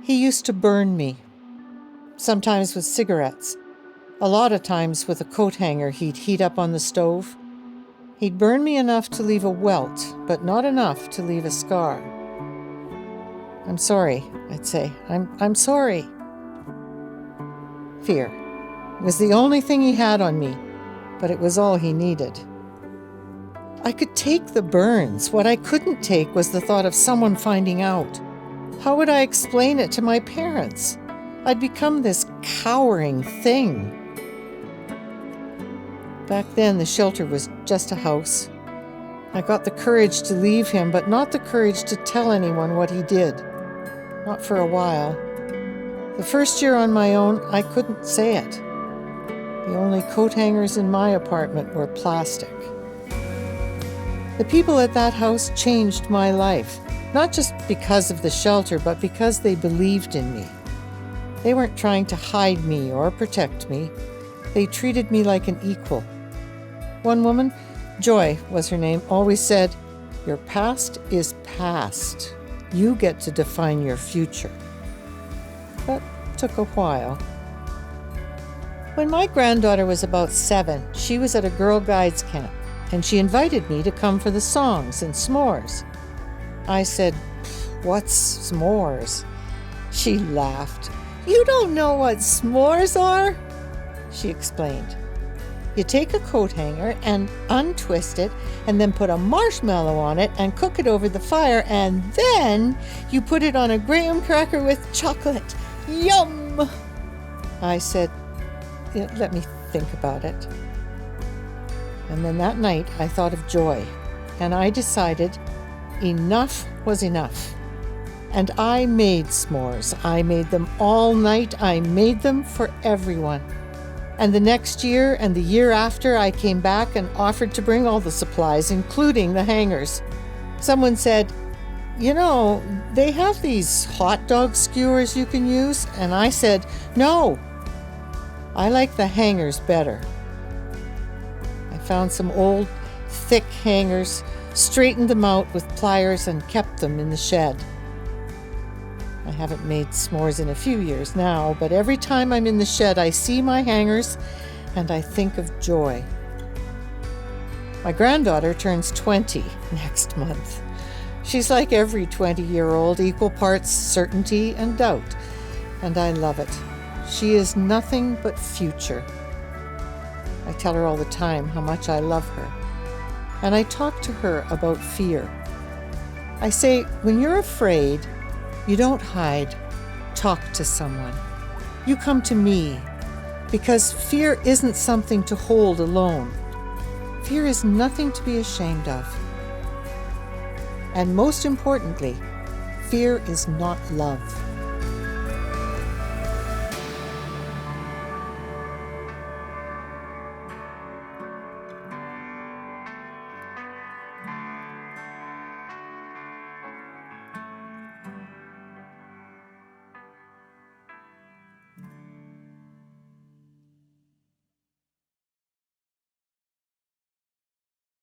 He used to burn me, sometimes with cigarettes, a lot of times with a coat hanger he'd heat up on the stove. He'd burn me enough to leave a welt, but not enough to leave a scar. "I'm sorry," I'd say. I'm sorry." Fear was the only thing he had on me, but it was all he needed. I could take the burns. What I couldn't take was the thought of someone finding out. How would I explain it to my parents? I'd become this cowering thing. Back then, the shelter was just a house. I got the courage to leave him, but not the courage to tell anyone what he did. Not for a while. The first year on my own, I couldn't say it. The only coat hangers in my apartment were plastic. The people at that house changed my life, not just because of the shelter, but because they believed in me. They weren't trying to hide me or protect me. They treated me like an equal. One woman, Joy was her name, always said, "Your past is past. You get to define your future." That took a while. When my granddaughter was about 7, she was at a Girl Guides camp, and she invited me to come for the songs and s'mores. I said, "What's s'mores?" She laughed. "You don't know what s'mores are?" She explained. "You take a coat hanger and untwist it, and then put a marshmallow on it and cook it over the fire, and then you put it on a graham cracker with chocolate. Yum!" I said, "Let me think about it." And then that night I thought of Joy, and I decided enough was enough. And I made s'mores. I made them all night. I made them for everyone. And the next year and the year after, I came back and offered to bring all the supplies, including the hangers. Someone said, "You know, they have these hot dog skewers you can use." And I said, "No, I like the hangers better." I found some old, thick hangers, straightened them out with pliers, and kept them in the shed. I haven't made s'mores in a few years now, but every time I'm in the shed, I see my hangers and I think of Joy. My granddaughter turns 20 next month. She's like every 20-year-old, equal parts certainty and doubt, and I love it. She is nothing but future. I tell her all the time how much I love her, and I talk to her about fear. I say, when you're afraid, you don't hide. Talk to someone. You come to me, because fear isn't something to hold alone. Fear is nothing to be ashamed of. And most importantly, fear is not love.